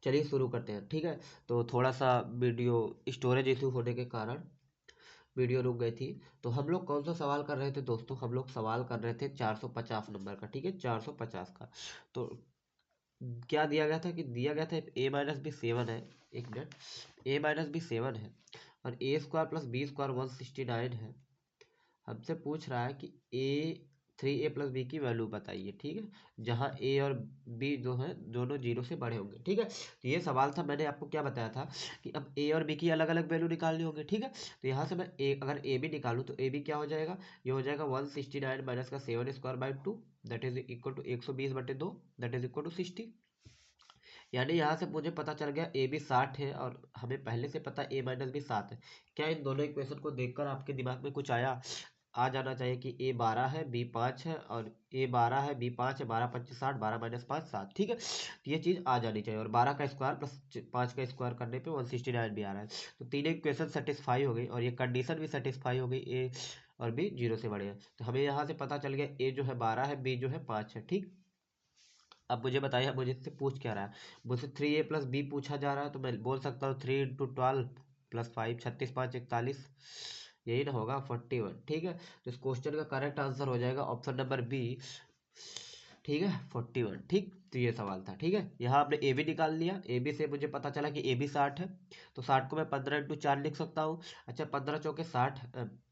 चलिए शुरू करते हैं, ठीक है। तो थोड़ा सा वीडियो स्टोरेज इशू होने के कारण वीडियो रुक गई थी। तो हम लोग कौन सा सवाल कर रहे थे दोस्तों? हम लोग सवाल कर रहे थे 450 नंबर का, ठीक है, 450 का। तो क्या दिया गया था कि दिया गया था ए माइनस बी 7 है। एक मिनट, ए माइनस बी 7 है और ए स्क्वायर प्लस बी स्क्वायर 169 है। हमसे पूछ रहा है कि ए 3a+b की वैल्यू बताइए, ठीक है, जहाँ ए और बी जो है दोनों जीरो से बड़े होंगे, ठीक है। तो ये सवाल था, मैंने आपको क्या बताया था कि अब ए और बी की अलग अलग वैल्यू निकालनी होगी, ठीक है। तो यहाँ से मैं अगर ए बी निकालूँ तो ए बी क्या हो जाएगा? ये हो जाएगा 169 माइनस का 7²/2, that is equal to 120/2, that is equal to 60। यानी यहाँ से मुझे पता चल गया ए बी 60 है और हमें पहले से पता ए माइनस बी 7 है। क्या इन दोनों इक्वेशन को देखकर आपके दिमाग में कुछ आया? आ जाना चाहिए कि ए 12 है बी 5 है, और ए 12 है बी 5 है, 12×5 = 60, 12 - 5 7, ठीक है। तो ये चीज़ आ जानी चाहिए। और 12 का स्क्वायर प्लस 5 का स्क्वायर करने पे 169 भी आ रहा है। तो तीनों इक्वेशन सेटिस्फाई हो गई और ये कंडीशन भी सेटिस्फाई हो गई, ए और बी जीरो से बड़े हैं। तो हमें यहाँ से पता चल गया ए जो है 12 है, बी जो है 5 है, ठीक। अब मुझे बताइए, मुझे इससे पूछ क्या रहा है? मुझसे 3a+b पूछा जा रहा है, तो मैं बोल सकता हूँ 3×12 + 5, 36 5 41, यही ना होगा 41, ठीक है। तो इस क्वेश्चन का करेक्ट आंसर हो जाएगा ऑप्शन नंबर बी, ठीक है, 41, ठीक। तो ये सवाल था, ठीक है। यहाँ आपने ए बी निकाल लिया, ए बी से मुझे पता चला कि ए बी 60 है। तो 60 को मैं 15×4 लिख सकता हूँ। अच्छा, 15×4 = 60,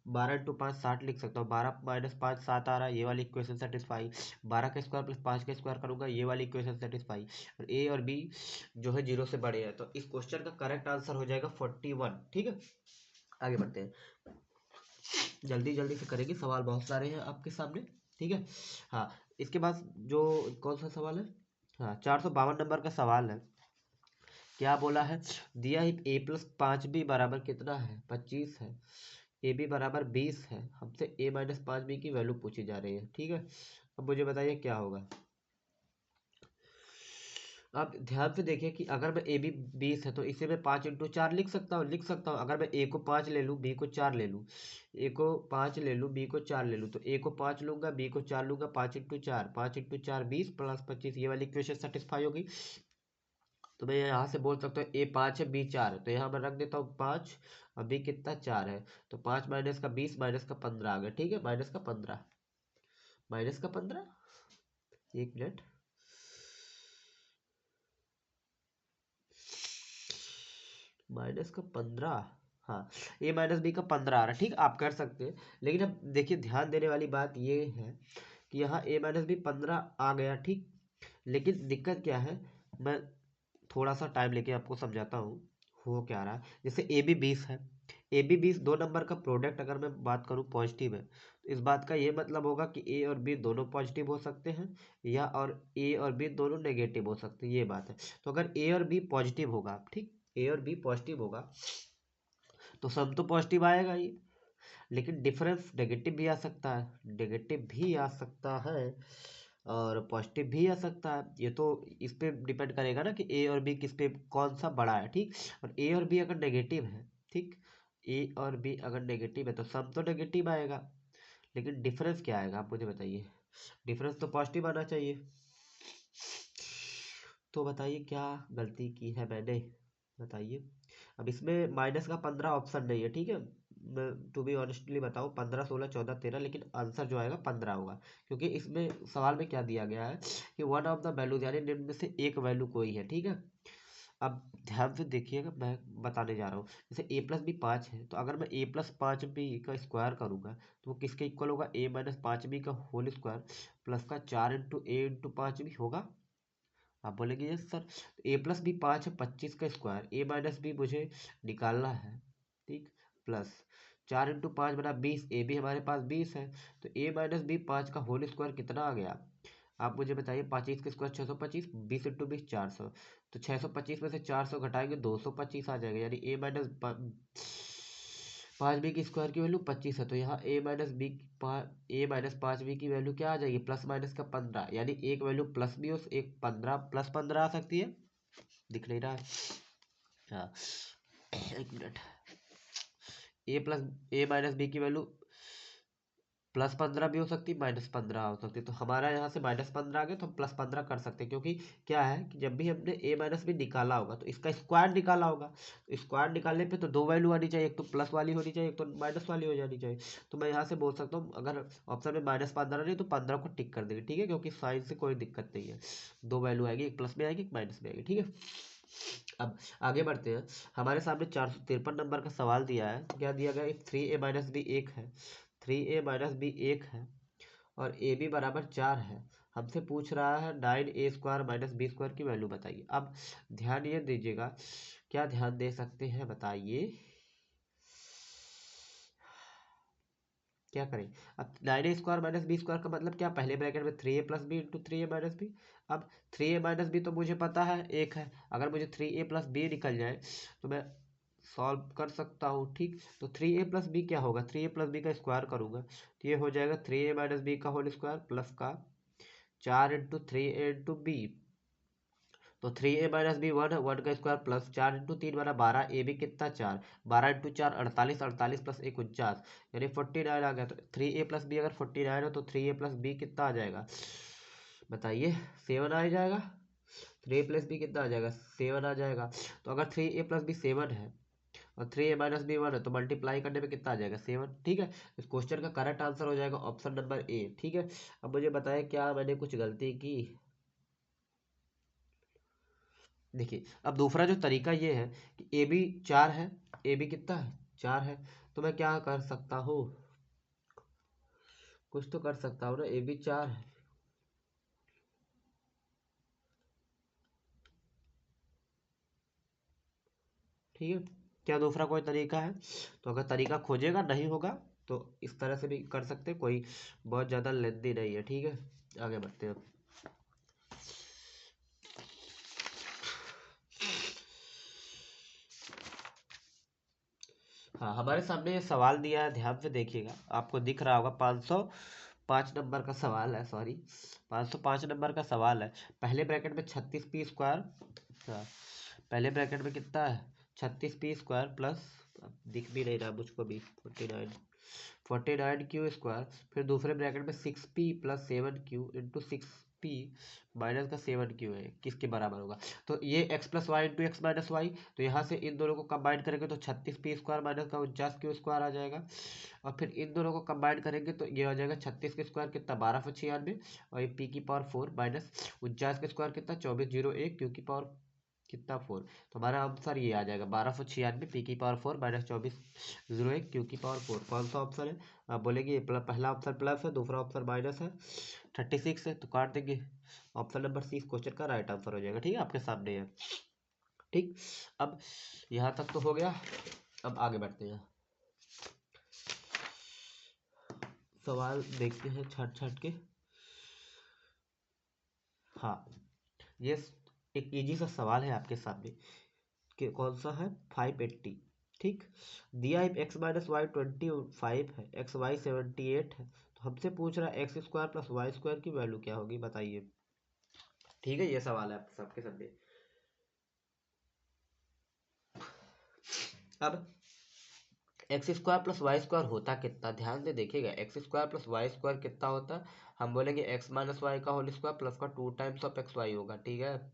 12×5 60 लिख सकता हूँ। 12 - 5 7 आ रहा है, ये वाली इक्वेशन सेटिस्फाई। 12 का स्क्वायर प्लस 5 का स्क्वायर करूंगा, ये वाली इक्वेशन सेटिस्फाई। और ए और बी जो है जीरो से बड़े हैं, तो इस क्वेश्चन का करेक्ट आंसर हो जाएगा 41, ठीक है। आगे बढ़ते हैं, जल्दी जल्दी से करेंगे, सवाल बहुत सारे हैं आपके सामने, ठीक है। हाँ, इसके बाद जो कौन सा सवाल है? हाँ, 452 नंबर का सवाल है। क्या बोला है? दिया है a+5b बराबर कितना है? 25 है। ए बी बराबर 20 है। हमसे a-5b की वैल्यू पूछी जा रही है, ठीक है। अब मुझे बताइए क्या होगा। आप ध्यान से देखिए कि अगर मैं ए बी 20 है तो इसे मैं 5×4 लिख सकता हूँ। अगर मैं ए को 5 ले लूँ, बी को 4 ले लूँ, ए को 5 ले लूँ, बी को 4 ले लूँ, तो ए को 5 लूंगा, बी को 4 लूंगा, 5×4, 5×4 20 + 25, ये वाली इक्वेशन सेटिस्फाई होगी। तो मैं यहाँ से बोल सकता हूँ ए 5 है बी 4 है, तो यहाँ मैं रख देता हूँ 5 और बी कितना 4 है। तो 5 माइनस का 20 माइनस का 15 आ गया, ठीक है, माइनस का 15, माइनस का 15, एक मिनट, माइनस का 15, हाँ, ए माइनस बी का 15 आ रहा है, ठीक। आप कर सकते हैं, लेकिन अब देखिए ध्यान देने वाली बात ये है कि यहाँ ए माइनस बी 15 आ गया, ठीक। लेकिन दिक्कत क्या है, मैं थोड़ा सा टाइम लेके आपको समझाता हूँ हो क्या रहा है। जैसे ए बी 20 है, ए बी 20 दो नंबर का प्रोडक्ट अगर मैं बात करूँ पॉजिटिव है, तो इस बात का ये मतलब होगा कि ए और बी दोनों पॉजिटिव हो सकते हैं, या और ए और बी दोनों नेगेटिव हो सकते हैं, ये बात है। तो अगर ए और बी पॉजिटिव होगा, ठीक, ए और बी पॉजिटिव होगा, तो सम तो पॉजिटिव आएगा ही, लेकिन डिफरेंस नेगेटिव भी आ सकता है, नेगेटिव भी आ सकता है और पॉजिटिव भी आ सकता है। ये तो इस पे डिपेंड करेगा ना कि ए और बी किस पे कौन सा बड़ा है, ठीक। और ए और बी अगर नेगेटिव है, ठीक, ए और बी अगर नेगेटिव है तो सम तो नेगेटिव आएगा, लेकिन डिफरेंस क्या आएगा आप मुझे बताइए। डिफरेंस तो पॉजिटिव आना चाहिए। तो बताइए क्या गलती की है मैंने, बताइए। अब इसमें माइनस का 15 ऑप्शन नहीं है, ठीक है। मैं टू बी ऑनेस्टली बताऊँ, 15 16 14 13, लेकिन आंसर जो आएगा 15 होगा, क्योंकि इसमें सवाल में क्या दिया गया है कि वन ऑफ द वैल्यूज, यानी निम्न में से एक वैल्यू कोई है, ठीक है। अब ध्यान से देखिएगा, मैं बताने जा रहा हूँ। जैसे a+b 5 है, तो अगर मैं a+5b का स्क्वायर करूंगा तो वो किसके इक्वल होगा? a-5b का होल स्क्वायर प्लस का 4 × a × 5b होगा। आप बोलेंगे यस सर। तो a+b 5 है, 25 का स्क्वायर, a-b मुझे निकालना है, ठीक, प्लस 4 × 5 = 20, ए बी हमारे पास 20 है। तो a-b 5 का होल स्क्वायर कितना आ गया? आप मुझे बताइए, 25 का स्क्वायर 625, 20 × 20 400। तो 625 में से 400 घटाएंगे 225 आ जाएगा, यानी a-5b की स्क्वायर की वैल्यू 25 है। तो यहाँ a-5b की वैल्यू क्या आ जाएगी? प्लस माइनस का 15, यानी एक वैल्यू प्लस भी हो, एक 15 + 15 आ सकती है। दिख नहीं रहा है, हाँ, एक मिनट। ए माइनस बी की वैल्यू +15 भी हो सकती है, -15 हो सकती है। तो हमारा यहाँ से -15 आ गया तो हम +15 कर सकते हैं, क्योंकि क्या है कि जब भी हमने a माइनस बी निकाला होगा तो इसका स्क्वायर निकाला होगा, तो स्क्वायर निकालने पे तो दो वैल्यू आनी चाहिए, एक तो प्लस वाली होनी चाहिए, एक तो माइनस वाली हो जानी चाहिए। तो मैं यहाँ से बोल सकता हूँ, अगर ऑप्शन में -15 नहीं तो 15 को टिक कर देंगे, ठीक है, क्योंकि साइन से कोई दिक्कत नहीं है। दो वैल्यू आएगी, एक प्लस में आएगी, एक माइनस में आएगी, ठीक है। अब आगे बढ़ते हैं। हमारे सामने 453 नंबर का सवाल दिया है। क्या दिया गया, 3a माइनस बी 1 है, 3a माइनस बी 1 है और ए बी बराबर 4 है। हमसे पूछ रहा है 9a square minus b square की वैल्यू बताइए। अब ध्यान ये दीजिएगा, क्या ध्यान दे सकते हैं बताइए, क्या करें। अब 9a square minus b square का मतलब क्या, पहले ब्रैकेट में 3a plus b into 3a minus b. अब 3a माइनस बी तो मुझे पता है 1 है, अगर मुझे 3a प्लस बी निकल जाए तो मैं सॉल्व कर सकता हूँ, ठीक। तो 3a प्लस बी क्या होगा, 3a प्लस बी का स्क्वायर करूंगा तो ये हो जाएगा 3a माइनस बी का होल स्क्वायर प्लस का 4 इंटू 3a इंटू बी। तो 3a माइनस बी 1 है, 1 का स्क्वायर प्लस 4 इंटू 3 बना 12, ए बी कितना 4, 12 इंटू 4 48, 48 प्लस 1 49, यानी 49 आ गया। तो 3a प्लस बी अगर 49 हो तो 3a प्लस बी कितना आ जाएगा बताइए, 7 आ जाएगा। 3a प्लस बी कितना आ जाएगा, 7 आ जाएगा। तो अगर 3a प्लस बी 7 है और 3a माइनस बी 1 है तो मल्टीप्लाई करने में कितना आ जाएगा, 7, ठीक है। इस क्वेश्चन का करेक्ट आंसर हो जाएगा ऑप्शन नंबर ए, ठीक है। अब मुझे बताएं क्या मैंने कुछ गलती की। देखिए अब दूसरा जो तरीका ये है कि ए बी 4 है, ए बी कितना है 4 है, तो मैं क्या कर सकता हूँ, कुछ तो कर सकता हूँ ना, ए बी 4 है, ठीक है। क्या दूसरा कोई तरीका है, तो अगर तरीका खोजेगा नहीं होगा तो इस तरह से भी कर सकते हैं, कोई बहुत ज़्यादा लेंदी नहीं है, ठीक है। आगे बढ़ते हैं। हाँ, हमारे सामने ये सवाल दिया है, ध्यान से देखिएगा, आपको दिख रहा होगा 505 नंबर का सवाल है, सॉरी 505 नंबर का सवाल है। पहले ब्रैकेट में 36p स्क्वायर, हाँ, पहले ब्रैकेट में कितना है 36p स्क्वायर प्लस, दिख भी नहीं रहा मुझको भी, 49 क्यू स्क्वायर, फिर दूसरे ब्रैकेट में 6p plus 7q into 6p minus का 7q है, किसके बराबर होगा। तो ये x plus y into x minus y, तो यहाँ से इन दोनों को कंबाइन करेंगे तो 36p स्क्वायर माइनस का 49q स्क्वायर आ जाएगा। और फिर इन दोनों को कंबाइन करेंगे तो ये हो जाएगा 36 के स्क्वायर कितना 1296, और ये p की पावर 4 माइनस 49 के स्क्वायर कितना 2401, क्यू की पावर कितना 4। तो हमारा आंसर ये आ जाएगा 1296, p की पावर 4 माइनस 2401, क्यू की पावर 4। कौन सा ऑप्शन है, आप बोलेंगे ये पहला ऑप्शन प्लस है, दूसरा ऑप्शन माइनस है, 36 है तो काट देंगे। ऑप्शन नंबर सी इस क्वेश्चन का राइट आंसर हो जाएगा, ठीक है, आपके सामने है, ठीक। अब यहाँ तक तो हो गया, अब आगे बढ़ते हैं, सवाल देखते हैं छट छट के। हाँ, ये एक इजी सा सवाल है आपके सामने, कि कौन सा है 580, ठीक। दिया है एक्स माइनस वाई 25 है, एक्स वाई 78 है, तो हमसे पूछ रहा है x square plus y square की वैल्यू क्या होगी बताइए, ठीक है। ये सवाल है आप सबके सामने। अब x square plus y square होता कितना, ध्यान से देखिएगा, x square plus y square कितना होता है, हम बोलेंगे एक्स माइनस वाई का होल स्क्वायर प्लस का 2 टाइम्स ऑफ एक्स वाई होगा, ठीक है।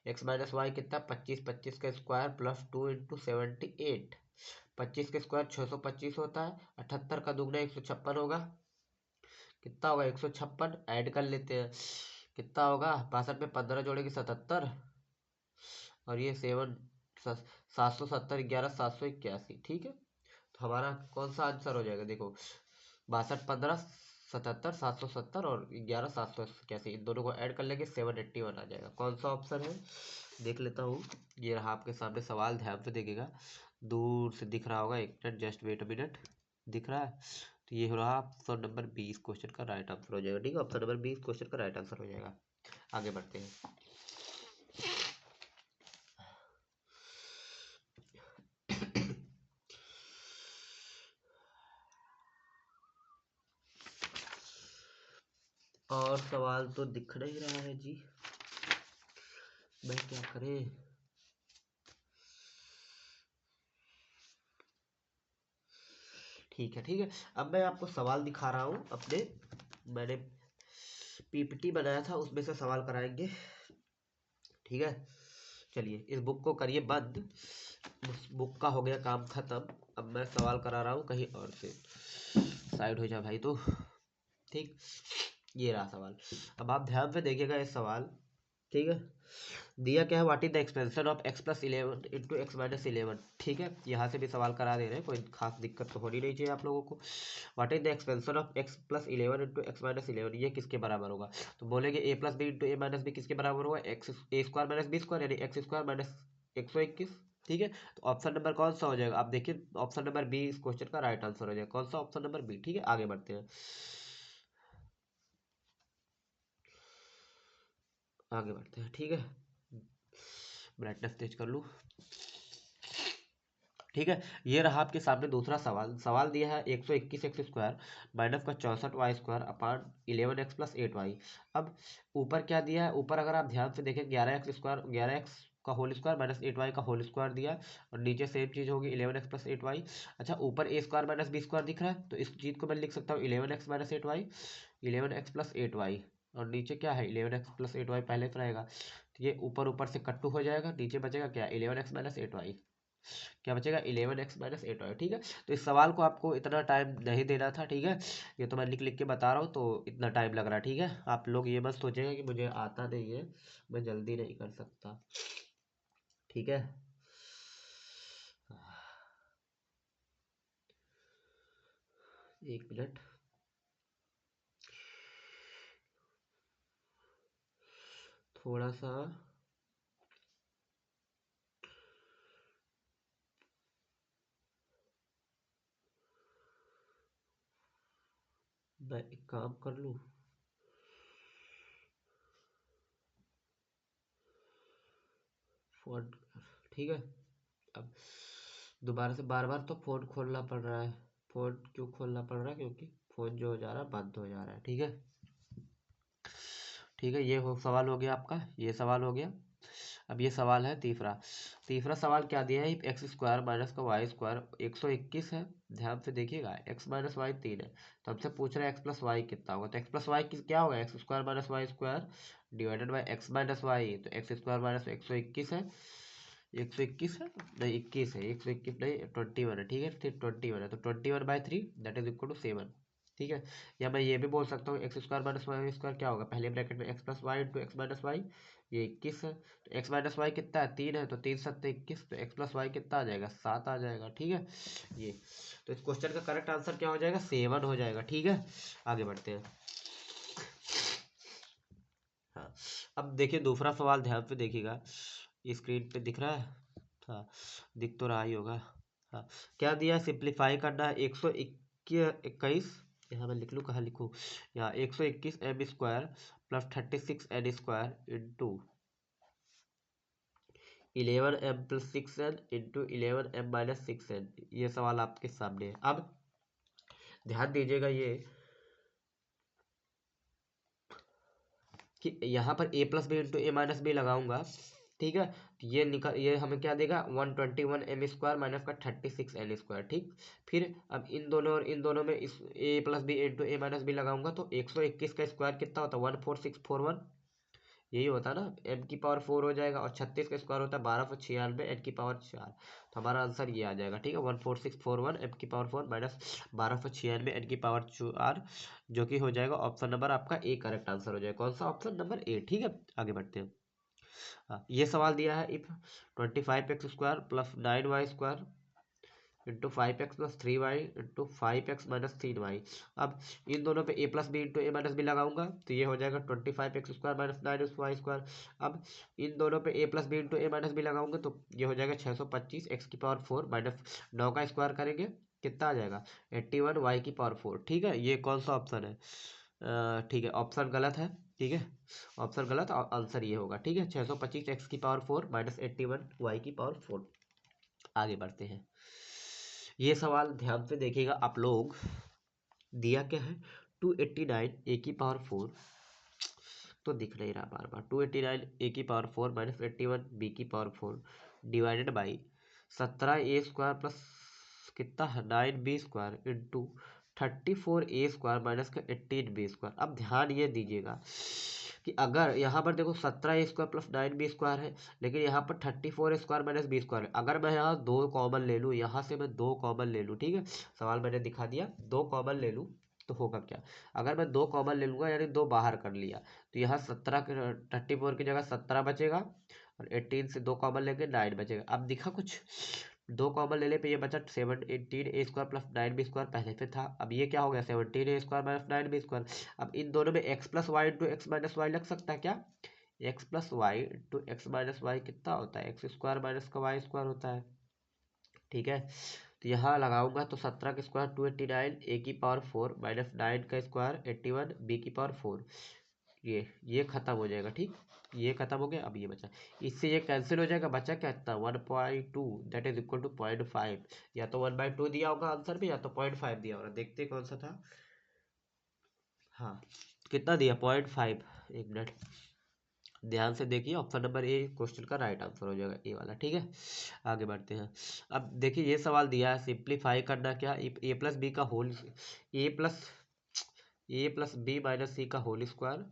एक्स माइनस वाई कितना 25, 25 का स्क्वायर प्लस 2 इंटू 78, 25 के स्क्वायर 625 होता है, 78 का दुगना 156 होगा, कितना होगा 156, ऐड कर लेते हैं कितना होगा, 62 में 15 जोड़ेगी 77, और ये 770, 11 781, ठीक है। तो हमारा कौन सा आंसर हो जाएगा, देखो 62 15 77 770 और 11 781, इन दोनों को ऐड कर लेंगे 781 आ जाएगा। कौन सा ऑप्शन है देख लेता हूँ, ये रहा आपके सामने सवाल, ध्यान से देखिएगा, दूर से दिख रहा होगा, एक minute just wait a minute, दिख रहा है। तो ये हो रहा ऑप्शन नंबर 20 क्वेश्चन का राइट आंसर हो जाएगा, ठीक है, ऑप्शन नंबर 20 क्वेश्चन का राइट आंसर हो जाएगा। आगे बढ़ते हैं। और सवाल तो दिख नहीं रहा है जी, मैं क्या करें, ठीक है, ठीक है। अब मैं आपको सवाल दिखा रहा हूँ अपने, मैंने पीपीटी बनाया था उसमें से सवाल कराएंगे। ठीक है, चलिए इस बुक को करिए बंद, उस बुक का हो गया काम खत्म। अब मैं सवाल करा रहा हूँ कहीं और से, साइड हो जा भाई तो। ठीक, ये रहा सवाल। अब आप ध्यान से देखिएगा इस सवाल। ठीक है, दिया क्या है, what is the expansion of x plus 11 into x minus 11। ठीक है, यहाँ से भी सवाल करा दे रहे हैं, कोई खास दिक्कत तो होनी नहीं चाहिए आप लोगों को। What is the expansion of x plus 11 into x minus 11, ये किसके बराबर होगा? तो बोलेंगे a plus b into a minus b किसके बराबर होगा? X a square minus b square, यानी एक्स स्क्वायर माइनस 121। ठीक है, तो ऑप्शन नंबर कौन सा हो जाएगा? आप देखिए ऑप्शन नंबर बी इस क्वेश्चन का राइट आंसर हो जाएगा। कौन सा? Option number b. ठीक है, आगे बढ़ते हैं, आगे बढ़ते हैं। ठीक है, ब्राइटनेस तेज कर लूँ। ठीक है, ये रहा आपके सामने दूसरा सवाल। सवाल दिया है 121 एक्स स्क्वायर माइनस का 64 y square upon 11 x plus 8 y. अब ऊपर क्या दिया है? ऊपर अगर आप ध्यान से देखें 11 एक्स स्क्वायर, 11 एक्स का होल स्क्वायर माइनस 8 वाई का होल स्क्वायर दिया, और नीचे सेम चीज़ होगी 11 एक्स प्लस 8 वाई। अच्छा, ऊपर ए स्क्वायर माइनस बी स्क्वायर दिख रहा है, तो इस चीज़ को मैं लिख सकता हूँ 11 x minus 8 y, 11 x plus 8 y, और नीचे क्या है 11 एक्स प्लस 8 वाई पहले से रहेगा, तो ये ऊपर ऊपर से कट्टू हो जाएगा, नीचे बचेगा क्या 11 एक्स माइनस 8 वाई। क्या बचेगा 11 एक्स माइनस 8 वाई। ठीक है, तो इस सवाल को आपको इतना टाइम नहीं देना था। ठीक है, ये तो मैं लिख लिख के बता रहा हूँ तो इतना टाइम लग रहा है। ठीक है, आप लोग ये मत सोचेगा कि मुझे आता नहीं है, मैं जल्दी नहीं कर सकता। ठीक है, एक मिनट, थोड़ा सा मैं एक काम कर लूँ। फोन, ठीक है, अब दोबारा से बार बार तो फोन खोलना पड़ रहा है। फोन क्यों खोलना पड़ रहा है? क्योंकि फोन जो हो जा रहा है बंद हो जा रहा है। ठीक है, ठीक है, ये हो सवाल हो गया आपका, ये सवाल हो गया। अब ये सवाल है तीसरा। तीसरा सवाल क्या दिया है? एक्स स्क्वायर माइनस का वाई स्क्वायर 121 है। ध्यान से देखिएगा, एक्स माइनस वाई 3 है, तो हमसे पूछ रहा है एक्स प्लस वाई कितना होगा। तो एक्स प्लस वाई क्या होगा? X square minus y square divided by x minus y, तो एक्स स्क्वायर माइनस 121 है, 121 है नहीं 21 है, 121 नहीं 21 है। ठीक है, फिर 21 है, तो 21/3 दैट इज इक्वल टू 7। ठीक है, या मैं ये भी बोल सकता हूँ x square minus y square क्या होगा? पहले ब्रैकेट में x plus y into x minus y, ये 21 है, तो एक्स माइनस वाई कितना है? 3 है, तो 3 7 21, तो एक्स प्लस वाई कितना आ जाएगा? 7 आ जाएगा। ठीक है, ये तो इस क्वेश्चन का करेक्ट आंसर क्या हो जाएगा? 7 हो जाएगा। ठीक है, आगे बढ़ते हैं। हाँ, अब देखिए दूसरा सवाल, ध्यान से देखिएगा, स्क्रीन पे दिख रहा है? हाँ, दिख तो रहा ही होगा। हाँ, क्या दिया? सिंप्लीफाई करना है 121, यहाँ मैं लिख लूँ, कहाँ लिखूँ, यहाँ 121 m square plus 36 n square into 11 m plus 6n into 11 m minus 6n। ये सवाल आपके सामने है। अब ध्यान दीजिएगा ये कि यहाँ पर a plus b into a minus b लगाऊंगा। ठीक है, तो ये निकल, ये हमें क्या देगा? 121 m स्क्वायर माइनस का 36n स्क्वायर। ठीक, फिर अब इन दोनों और इन दोनों में इस a plus b into a minus b लगाऊंगा, तो 121 का स्क्वायर कितना होता है? 14641, यही होता है ना, m की पावर 4 हो जाएगा, और 36 का स्क्वायर होता है 1296 n की पावर 4, तो हमारा आंसर ये आ जाएगा। ठीक है, 14641 m की पावर 4 माइनस 1296 n की पावर 4, जो कि हो जाएगा ऑप्शन नंबर आपका ए करेक्ट आंसर हो जाएगा। कौन सा? Option number A. ठीक है, आगे बढ़ते हैं। हाँ, ये सवाल दिया है, if 25x square plus 9y square into 5x plus 3y into 5x minus 3y। अब इन दोनों पे a plus b into a minus b लगाऊंगा, तो ये हो जाएगा 25x square minus 9y square. अब इन दोनों पे a plus b into a minus b लगाऊंगा, तो ये हो जाएगा 625 x की पावर 4 माइनस 9 का स्क्वायर करेंगे, कितना आ जाएगा? 81 y की पावर 4। ठीक है, ये कौन सा ऑप्शन है? ठीक है, ऑप्शन गलत है। ठीक है, ऑप्शन गलत, आंसर ये होगा। ठीक है, 625 x की पावर 4 माइनस 81 y की पावर 4। आगे बढ़ते हैं। ये सवाल ध्यान से देखिएगा आप लोग, दिया क्या है? 289 ए की पावर 4, तो दिख नहीं रहा बार बार, 289 ए की पावर 4 माइनस 81 बी की power 4 divided by 17 A square plus कितना है 9b² इंटू 34a² माइनस का 18b²। अब ध्यान ये दीजिएगा कि अगर यहाँ पर देखो 17a² प्लस 9b² है, लेकिन यहाँ पर 34a² माइनस b² है। अगर मैं यहाँ 2 कॉमन ले लूँ, यहाँ से मैं 2 कॉमन ले लूँ, ठीक है, सवाल मैंने दिखा दिया, 2 कॉमन ले लूँ तो होगा क्या। अगर मैं 2 कॉमन ले लूँगा यानी 2 बाहर कर लिया, तो यहाँ 34 की जगह 17 बचेगा, और 18 से 2 कॉमन लेंगे 9 बचेगा। अब दिखा कुछ, 2 कॉमन लेने पे ये बचा 17a² प्लस 9b² पहले से था। अब ये क्या हो गया 17a² माइनस 9b²। अब इन दोनों में x plus y into x minus y लग सकता है क्या। x plus y into x minus y कितना होता है, x² माइनस का y² होता है, ठीक है। तो यहाँ लगाऊंगा तो 17 का स्क्वायर 289, a⁴ माइनस 9 का स्क्वायर 81, b⁴। ये खत्म हो जाएगा, ठीक, ये खत्म हो गया। अब ये बचा, इससे ये कैंसिल हो जाएगा, बचा क्या इतना 1.2 दैट इज इक्वल टू 0.5। या तो 1/2 दिया होगा आंसर में, या तो 0.5 दिया होगा, देखते कौन सा था। हाँ, कितना दिया 0.5। एक मिनट ध्यान से देखिए, ऑप्शन नंबर ए क्वेश्चन का राइट आंसर हो जाएगा, ए वाला, ठीक है। आगे बढ़ते हैं। अब देखिए ये सवाल दिया है, सिंप्लीफाई करना क्या, ए प्लस बी का होल, ए प्लस बी माइनस सी का होल स्क्वायर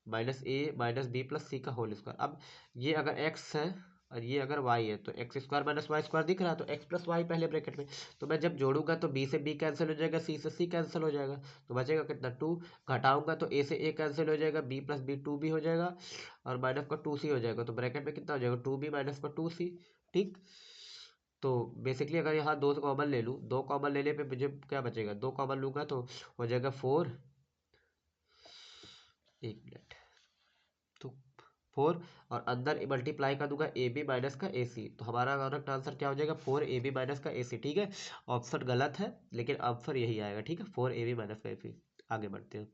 माइनस ए माइनस बी प्लस सी का होल स्क्वायर। अब ये अगर x है और ये अगर y है, तो x² माइनस y² दिख रहा है, तो x प्लस वाई पहले ब्रैकेट में। तो मैं जब जोड़ूंगा तो b से b कैंसिल हो जाएगा, c से c कैंसिल हो जाएगा, तो बचेगा कितना 2। घटाऊंगा तो a से a कैंसिल हो जाएगा, b प्लस b 2b हो जाएगा, और माइनस का 2c हो जाएगा, तो ब्रैकेट में कितना हो जाएगा 2b माइनस का 2c, ठीक। तो बेसिकली अगर यहाँ 2 कॉमन ले लूँ, 2 कॉमन लेने पे मुझे क्या बचेगा, 2 कॉमन लूँगा तो हो जाएगा 4, एक मिनट, तो 4, और अंदर मल्टीप्लाई कर दूंगा ए बी माइनस का ए सी, तो हमारा करेक्ट आंसर क्या हो जाएगा 4ab माइनस का ए सी, ठीक है। ऑप्शन गलत है लेकिन आंसर यही आएगा, ठीक है, 4ab माइनस का ए सी। आगे बढ़ते हैं,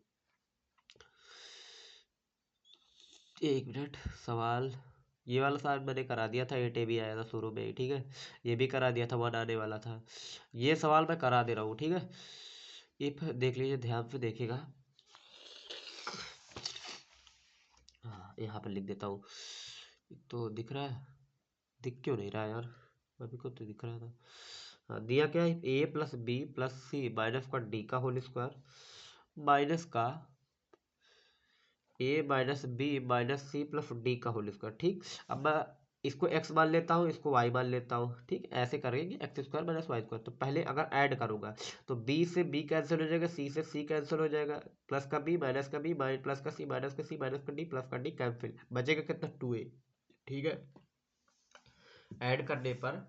एक मिनट, सवाल ये वाला सवाल मैंने करा दिया था, 8ab आया था शुरू में ही, ठीक है। ये भी करा दिया था, 1 आने वाला था। ये सवाल मैं करा दे रहा हूँ, ठीक है। इफ देख लीजिए, ध्यान से देखिएगा, हाँ यहाँ पर लिख देता हूँ, तो दिख रहा है, दिख क्यों नहीं रहा है यार, अभी को तो दिख रहा था। हाँ, दिया क्या है, A plus B plus C minus का डी का होल स्क्वायर माइनस का A minus B minus C plus D का होल स्क्वायर, ठीक। अब मैं इसको x मान लेता हूँ, इसको y मान लेता हूँ, ठीक, ऐसे करेंगे x² माइनस y²। तो पहले अगर ऐड करूंगा तो b से b कैंसिल हो जाएगा, c से c कैंसिल हो जाएगा, प्लस का b माइनस का b प्लस का c माइनस का c माइनस का d प्लस का d कैंसिल, बचेगा कितना 2a, ठीक है। ऐड करने पर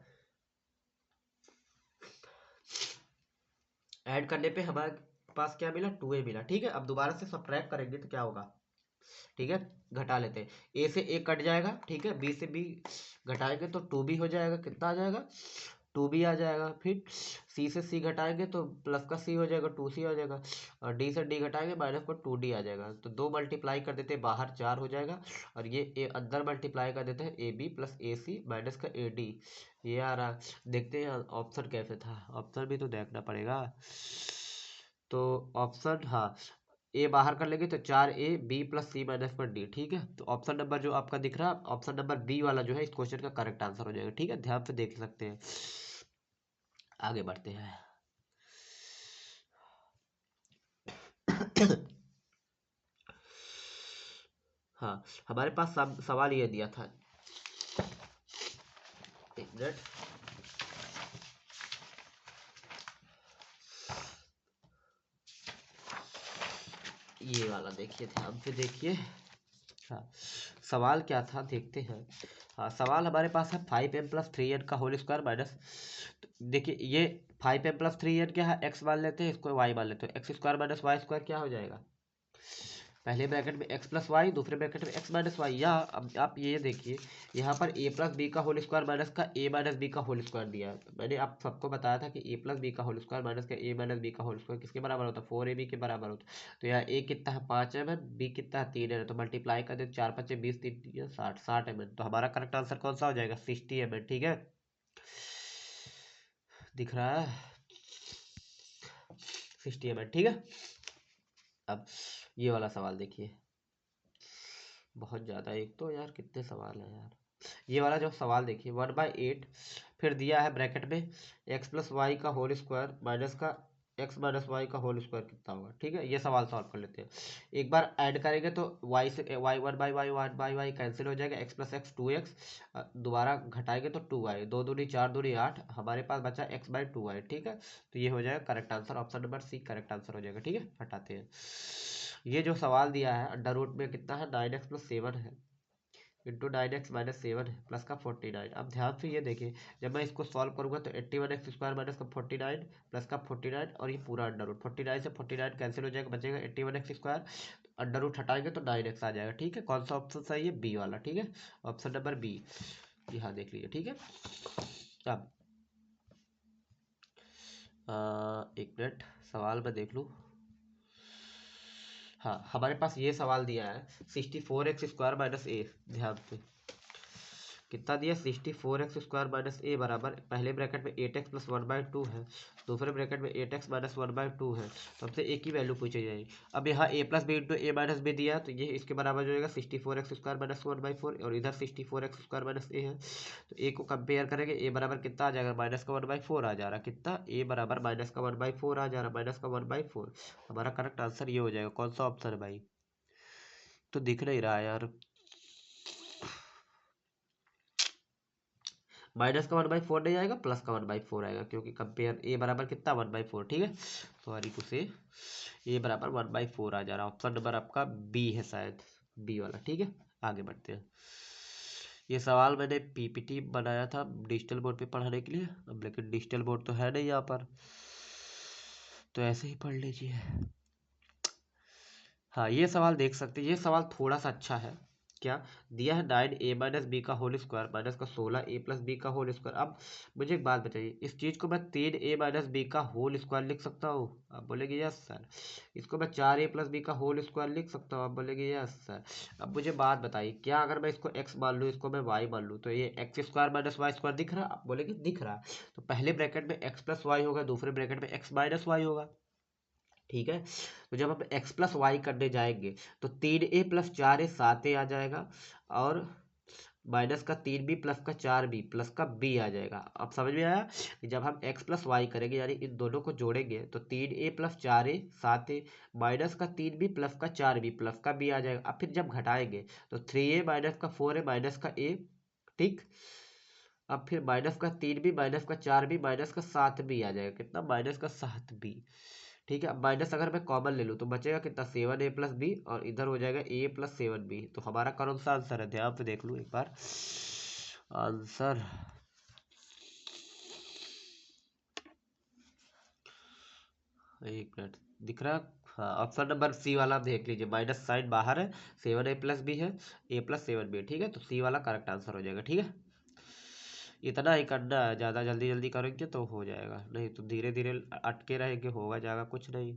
ऐड करने पे हमारे पास क्या मिला 2a मिला, ठीक है। अब दोबारा से सब्ट्रैक्ट करेंगे तो क्या होगा, ठीक है, घटा लेते हैं, ए से ए कट जाएगा, ठीक है, बी से बी घटाएंगे तो 2b हो जाएगा, कितना आ जाएगा 2b आ जाएगा। फिर सी से सी घटाएंगे तो प्लस का सी हो जाएगा 2c हो जाएगा, और डी से डी घटाएंगे माइनस का 2d आ जाएगा। तो 2 मल्टीप्लाई कर देते हैं, बाहर 4 हो जाएगा, और ये ए अंदर मल्टीप्लाई कर देते हैं, a b plus a c minus का ए डी, ये आ रहा। देखते हैं ऑप्शन कैसे था, ऑप्शन भी तो देखना पड़ेगा। तो ऑप्शन, हाँ, ए बाहर कर लेंगे तो 4ab प्लस सी माइनस पर डी, ठीक है। तो ऑप्शन नंबर जो आपका दिख रहा है, ऑप्शन नंबर बी वाला जो है इस क्वेश्चन का करेक्ट आंसर हो जाएगा, ठीक है, ध्यान से देख सकते हैं। आगे बढ़ते हैं। हाँ, हमारे पास सवाल ये दिया था, एक मिनट, ये वाला देखिए, ध्यान से देखिए। हाँ, सवाल क्या था देखते हैं। हाँ, सवाल हमारे पास है 5m प्लस 3n का होल स्क्वायर माइनस, देखिए ये 5m प्लस 3n क्या है, x मान लेते हैं, इसको y मान लेते हैं, x² माइनस y² क्या हो जाएगा, पहले ब्रैकेट में x प्लस वाई, दूसरे ब्रैकेट में x माइनस वाई। या अब आप ये देखिए, यहाँ पर a प्लस बी का होल स्क्वायर माइनस का a माइनस बी का होल स्क्वायर दिया है। मैंने आप सबको बताया था कि a प्लस बी का होल स्क्वायर माइनस का a माइनस बी का होल स्क्वायर किसके बराबर होता है, 4ab के बराबर होता है। तो यहाँ a कितना है 5 mm, b कितना है 3 mm, तो मल्टीप्लाई कर दे 4 5 20 3 60 mm। तो हमारा करेक्ट आंसर कौन सा हो जाएगा 60 mm, ठीक है, दिख रहा है 60 mm, ठीक है। अब ये वाला सवाल देखिए, बहुत ज़्यादा, एक तो यार कितने सवाल हैं यार। ये वाला जो सवाल देखिए 1/8, फिर दिया है ब्रैकेट में एक्स प्लस वाई का होल स्क्वायर माइनस का एक्स माइनस वाई का होल स्क्वायर कितना होगा। ठीक है, ये सवाल सॉल्व कर लेते हैं। एक बार ऐड करेंगे तो वाई से वाई 1/y कैंसिल हो जाएगा, एक्स प्लस एक्स 2x, दोबारा घटाएंगे तो 2y, 2 दूनी 4 दूनी 8, हमारे पास बचा x/2y। ठीक है, तो ये हो जाएगा correct answer, option number c correct answer हो जाएगा। ठीक है, हटाते हैं। ये जो सवाल दिया है अंडर रूट में कितना है, 9x+7 है, इंटू 9x-7 है, प्लस का 49। अब ध्यान से ये देखिए, जब मैं इसको सॉल्व करूंगा तो 81x² माइनस का 49 प्लस का 49 और ये पूरा अंडर रूट, 49 से 49 कैंसिल हो जाएगा, बचेगा 81x², अंडर रूट हटाएंगे तो 9x आ जाएगा। ठीक है, कौन सा ऑप्शन सही है, बी वाला। ठीक है, ऑप्शन नंबर बी, यहाँ देख लीजिए। ठीक है, अब एक मिनट सवाल मैं देख लूँ। हाँ, हमारे पास ये सवाल दिया है 64x² माइनस ए, ध्यान से कितना दिया, 64x² माइनस ए बराबर, पहले ब्रैकेट में 8x प्लस 1/2 है, दूसरे ब्रैकेट में 8x माइनस 1/2 है, तो हमसे एक ही वैल्यू पूछी जाएगी। अब यहाँ a plus b into a minus b दिया, तो ये इसके बराबर जो होगा 64x² माइनस 1/4, और इधर 64x² माइनस ए है, तो ए को कंपेयर करेंगे, ए बराबर कितना आ जाएगा, माइनस का 1/4 आ जा रहा, कितना, ए बराबर माइनस का 1/4 आ जा रहा, माइनस का 1/4। हमारा करेक्ट आंसर ये हो जाएगा। कौन सा ऑप्शन है भाई, तो दिख नहीं रहा यार, माइनस का 1/4 नहीं आएगा, प्लस का 1/4 आएगा, क्योंकि कंपेयर ए बराबर कितना 1/4। ठीक है, सॉरी टू से ए बराबर 1/4 आ जा रहा, ऑप्शन नंबर आपका बी है शायद, बी वाला। ठीक है, आगे बढ़ते हैं। ये सवाल मैंने पीपीटी बनाया था डिजिटल बोर्ड पे पढ़ाने के लिए, अब लेकिन डिजिटल बोर्ड तो है नहीं यहाँ पर, तो ऐसे ही पढ़ लीजिए। हाँ, ये सवाल देख सकते हैं, ये सवाल थोड़ा सा अच्छा है। क्या दिया है, 9a माइनस बी का होल स्क्वायर माइनस का 16a प्लस बी का होल स्क्वायर। अब मुझे एक बात बताइए, इस चीज़ को मैं 3a माइनस बी का होल स्क्वायर लिख सकता हूँ, आप बोलेंगे यस सर। इसको मैं 4a प्लस बी का होल स्क्वायर लिख सकता हूँ, आप बोलेंगे यस सर। अब मुझे बात बताइए, क्या अगर मैं इसको x मान लूँ, इसको मैं y मान लूँ, तो ये x² माइनस वाई स्क्वायर दिख रहा, आप बोलेंगे दिख रहा। तो पहले ब्रैकेट में x प्लस वाई होगा, दूसरे ब्रैकेट में x माइनस वाई होगा। ठीक है, तो जब हम x प्लस वाई करने जाएंगे तो 3a प्लस 4a 7a आ जाएगा, और माइनस का 3b प्लस का 4b प्लस का b आ जाएगा। अब समझ में आया कि जब हम x प्लस वाई करेंगे, यानी इन दोनों को जोड़ेंगे, तो 3a plus 4a 7a minus का 3b प्लस का 4b प्लस का b आ जाएगा। अब फिर जब घटाएंगे तो 3a माइनस का 4a माइनस का a, ठीक, अब फिर माइनस का 3b माइनस का 4b माइनस का 7b आ जाएगा, कितना, माइनस का 7b। ठीक है, अब माइनस अगर मैं कॉमन ले लूँ तो बचेगा कितना, 7a प्लस बी, और इधर हो जाएगा a प्लस 7b। तो हमारा कौन सा आंसर है, ध्यान से देख लूँ एक बार आंसर। एक मिनट, दिख रहा, हाँ, ऑप्शन नंबर सी वाला आप देख लीजिए, माइनस साइन बाहर है, 7a प्लस बी है, a प्लस 7b। ठीक है, तो सी वाला करेक्ट आंसर हो जाएगा। ठीक है, इतना ही करना है, ज़्यादा जल्दी जल्दी करेंगे तो हो जाएगा, नहीं तो धीरे धीरे अटके रहेंगे, होगा जाएगा कुछ नहीं।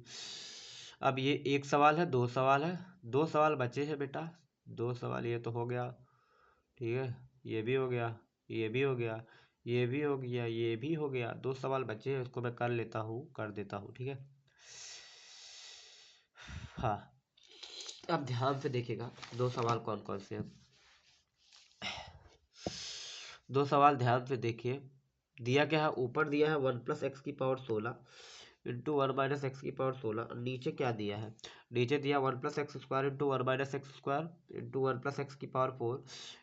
अब ये एक सवाल है, दो सवाल है, दो सवाल बचे हैं बेटा, दो सवाल, ये तो हो गया। ठीक है, ये भी हो गया, ये भी हो गया, ये भी हो गया, ये भी हो गया, दो सवाल बचे हैं, उसको मैं कर लेता हूँ, कर देता हूँ। ठीक है, हाँ, अब ध्यान से देखिएगा, दो सवाल कौन कौन से हैं, दो सवाल ध्यान से देखिए। दिया क्या है, ऊपर दिया है 1+x⁻16 इंटू 1-x⁻16, नीचे क्या दिया है, नीचे दिया 1+x² into 1-x² into 1+x⁴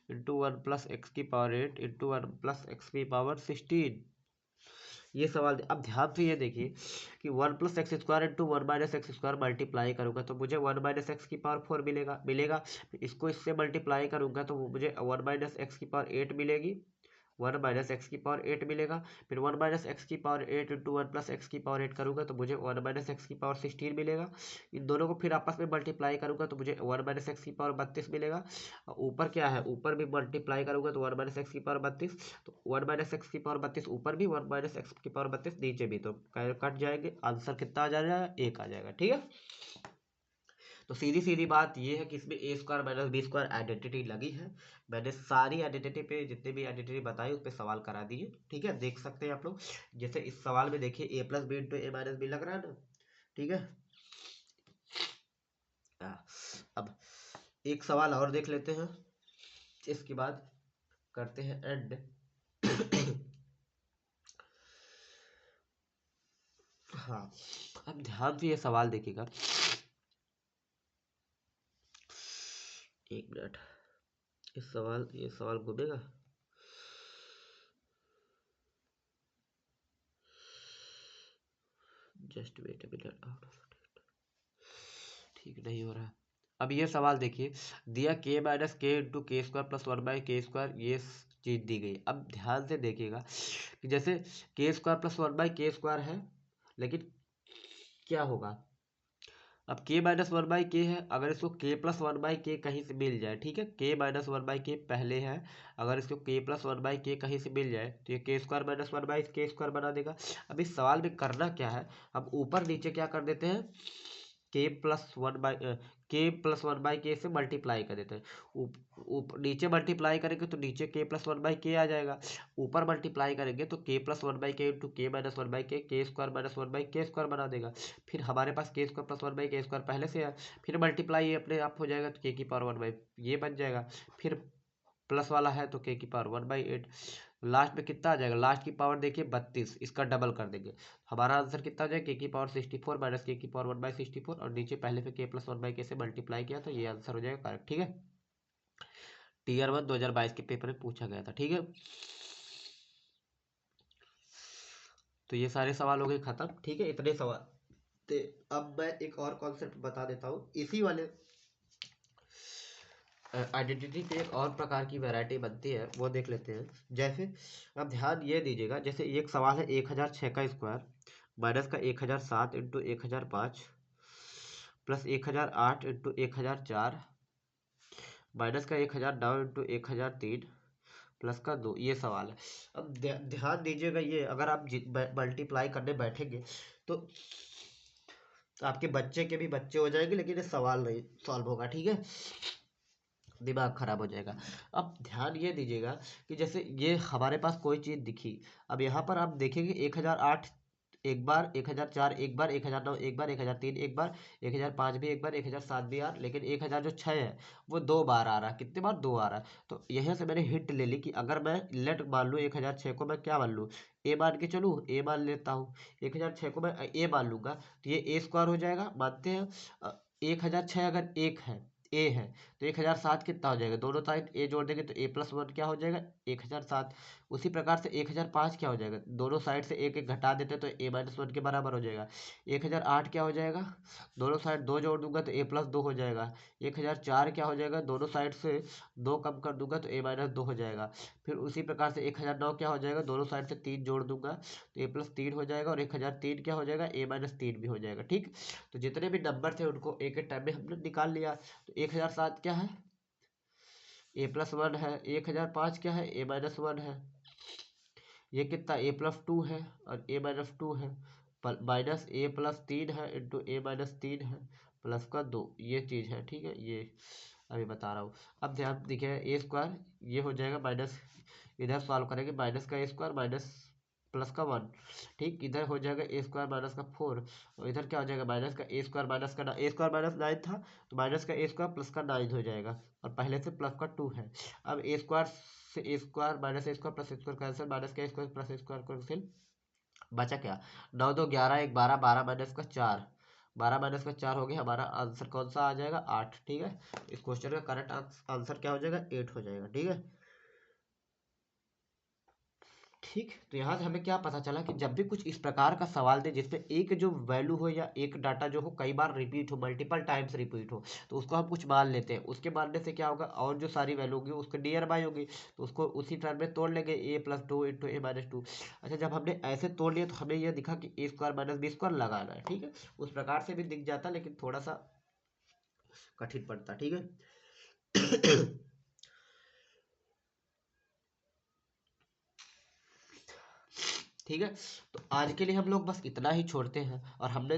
into 1+x⁸ into 1+x⁻16। ये सवाल, अब ध्यान से ये देखिए कि 1+x² इंटू 1-x² मल्टीप्लाई करूंगा तो मुझे 1-x⁴ मिलेगा। इसको इससे मल्टीप्लाई करूंगा तो मुझे 1-x⁸ मिलेगी, 1-x⁸ मिलेगा। फिर 1-x⁸ इंटू 1+x⁸ करूंगा तो मुझे 1-x⁴ मिलेगा। इन दोनों को फिर आपस में मल्टीप्लाई करूंगा तो मुझे 1-x⁴32 मिलेगा। और ऊपर क्या है, ऊपर भी मल्टीप्लाई करूंगा तो 1-x⁴32, तो 1-x⁴32 ऊपर भी, 1-x⁴32 नीचे भी, तो कट जाएंगे, आंसर कितना आ जाएगा, एक आ जाएगा। ठीक है, तो सीधी सीधी बात ये है कि इसमें a² माइनस b² आइडेंटिटी लगी है। मैंने सारी आइडेंटिटी पे, जितने भी आइडेंटिटी बताई उस पर सवाल करा दिए। ठीक है, देख सकते हैं आप लोग, जैसे इस सवाल में देखिए a plus b into a minus b लग रहा है ना। ठीक है, अब एक सवाल और देख लेते हैं इसके बाद। करते हैं एंड। हाँ, अब ध्यान से ये सवाल देखिएगा, एक मिनट, ये सवाल घूमेगा। जस्ट वेट अ मिनट, ठीक नहीं हो रहा। अब ये सवाल देखिए, दिया k माइनस के इंटू के स्क्वायर प्लस वन बाई के स्क्वायर, ये चीज दी गई। अब ध्यान से देखिएगा कि जैसे के स्क्वायर प्लस वन बाई के स्क्वायर है, लेकिन क्या होगा, अब k माइनस वन बाई के है, अगर इसको k प्लस वन बाई के कहीं से मिल जाए, ठीक है, k माइनस वन बाई के पहले है, अगर इसको k प्लस वन बाई के कहीं से मिल जाए तो ये के स्क्वायर माइनस वन बाई के स्क्वायर बना देगा। अब इस सवाल में करना क्या है, अब ऊपर नीचे क्या कर देते हैं, के प्लस वन बाई के से मल्टीप्लाई कर देते हैं। नीचे मल्टीप्लाई करेंगे तो नीचे के प्लस वन बाई के आ जाएगा, ऊपर मल्टीप्लाई करेंगे तो के प्लस वन बाई के इंटू के माइनस वन बाई के स्क्वायर माइनस वन बाई के स्क्वायर बना देगा। फिर हमारे पास के स्क्वायर प्लस वन बाई के स्क्वायर पहले से है, फिर मल्टीप्लाई ये अपने आप हो जाएगा तो के की पावर वन बाई ये बन जाएगा, फिर प्लस वाला है तो के की power one by eight, last में कितना आ जाएगा, लास्ट की पावर देखिए 32, इसका डबल कर देंगे, हमारा आंसर कितना आ जाएगा, के की पावर 64 माइनस के की पावर वन बाई 64, और नीचे पहले से के प्लस वन बाई के से मल्टीप्लाई किया तो ये आंसर हो जाएगा करेक्ट। ठीक है, टीयर 1 2022 के पेपर में पूछा गया था। ठीक है, तो ये सारे सवाल हो गए खत्म। ठीक है, इतने सवाल थे। अब मैं एक और कॉन्सेप्ट बता देता हूँ, इसी वाले आइडेंटिटी पे एक और प्रकार की वैरायटी बनती है, वो देख लेते हैं। जैसे अब ध्यान ये दीजिएगा, जैसे एक सवाल है 1006 का स्क्वायर माइनस का 1007 इंटू 1005 प्लस 1008 इंटू 1004 माइनस का 1009 इंटू 1003 प्लस का 2, ये सवाल है। अब ध्यान दीजिएगा, ये अगर आप मल्टीप्लाई करने बैठेंगे तो आपके बच्चे के भी बच्चे हो जाएंगे, लेकिन ये सवाल नहीं सॉल्व होगा। ठीक है, दिमाग खराब हो जाएगा। अब ध्यान ये दीजिएगा कि जैसे ये हमारे पास कोई चीज़ दिखी, अब यहाँ पर आप देखेंगे 1008 एक बार, 1004 एक बार, 1009 एक बार, 1003 एक बार, 1005 भी एक बार, 1007 भी आ रहा, लेकिन 1000 जो 6 है वो 2 बार आ रहा है। कितने बार, 2 आ रहा है। तो यहाँ से मैंने हिंट ले ली कि अगर मैं लेट मान लूँ 1006 को मैं क्या मान लूँ, ए मान के चलूँ, ए मान लेता हूँ। 1006 को मैं ए मान लूँगा तो ये ए स्क्वायर हो जाएगा, मानते हैं। 1006 अगर एक है, ए है, तो 1007 कितना हो जाएगा, दोनों साइड ए जोड़ देंगे तो ए प्लस वन क्या हो जाएगा, 1007। उसी प्रकार से 1005 क्या हो जाएगा, दोनों साइड से एक एक घटा देते तो ए माइनस वन के बराबर हो जाएगा। 1008 क्या हो जाएगा, दोनों साइड दो जोड़ दूंगा तो ए प्लस दो हो जाएगा। 1004 क्या हो जाएगा, दोनों साइड से दो कम कर दूंगा तो ए माइनस दो हो जाएगा। फिर उसी प्रकार से 1009 क्या हो जाएगा, दोनों साइड से तीन जोड़ दूंगा तो ए प्लस तीन हो जाएगा, और 1003 क्या हो जाएगा, ए माइनस तीन भी हो जाएगा। ठीक, तो जितने भी नंबर थे उनको एक एक टाइम में हमने निकाल लिया। तो 1007 क्या है, ए प्लस वन है, 1005 क्या है, ए माइनस वन है, ये कितना ए प्लस टू है, और ए माइनस टू है, माइनस ए प्लस तीन है इंटू ए माइनस तीन है प्लस का दो, ये चीज़ है। ठीक है, ये अभी बता रहा हूँ। अब ध्यान देखिए, ए स्क्वायर ये हो जाएगा माइनस, इधर सॉल्व करेंगे माइनस का ए स्क्वायर माइनस प्लस का वन, ठीक, इधर हो जाएगा ए स्क्वायर माइनस का फोर, और इधर क्या हो जाएगा माइनस का ए स्क्वायर माइनस का ए स्क्वायर माइनस नाइन था तो माइनस का ए स्क्वायर प्लस का नाइन हो जाएगा, और पहले से प्लस का टू है। अब ए स्क्वायर से ए स्क्वायर माइनस ए स्क्वायर प्लस ए स्क्वायर कैंसिल, माइनस का ए स्क्वायर प्लस ए स्क्वायर कैंसिल, बचा क्या, नौ दो ग्यारह, एक बारह, बारह माइनस का चार, बारह माइनस का चार हो गया, हमारा आंसर कौन सा आ जाएगा, आठ। ठीक है, इस क्वेश्चन का करेक्ट आंसर क्या हो जाएगा, एट हो जाएगा। ठीक है, ठीक, तो यहाँ से हमें क्या पता चला कि जब भी कुछ इस प्रकार का सवाल दे जिसमें एक जो वैल्यू हो या एक डाटा जो हो कई बार रिपीट हो, मल्टीपल टाइम्स रिपीट हो, तो उसको हम कुछ मान लेते हैं। उसके मानने से क्या होगा, और जो सारी वैल्यू होगी उसके नियर बाय होगी, तो उसको उसी टर्म में तोड़ लेंगे, ए plus two into a minus two. अच्छा, जब हमने ऐसे तोड़ लिया तो हमें यह दिखा कि ए स्क्वायर माइनस बी स्क्वायर लगाना है। ठीक है, उस प्रकार से भी दिख जाता, लेकिन थोड़ा सा कठिन पड़ता। ठीक है। ठीक है, तो आज के लिए हम लोग बस इतना ही छोड़ते हैं, और हमने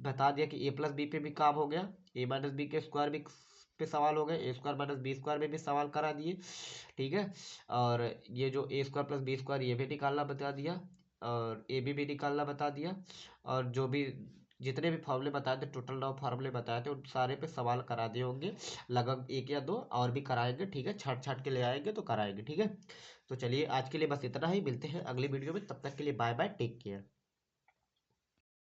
बता दिया कि ए प्लस बी पे भी काम हो गया, ए माइनस बी के स्क्वायर भी पे सवाल हो गए, ए स्क्वायर माइनस बी स्क्वायर में भी सवाल करा दिए। ठीक है, और ये जो ए स्क्वायर प्लस बी स्क्वायर ये भी निकालना बता दिया, और ए बी भी निकालना बता दिया, और जो भी जितने भी फॉर्मूले बताए थे, टोटल 9 फार्मूले बताए थे, उन सारे पे सवाल करा दिए होंगे, लगभग एक या दो और भी कराएंगे, ठीक है, छाट छाट के ले आएंगे तो कराएंगे, ठीक है। तो चलिए आज के लिए बस इतना ही, मिलते हैं अगली वीडियो में, तब तक के लिए बाय बाय, टेक केयर।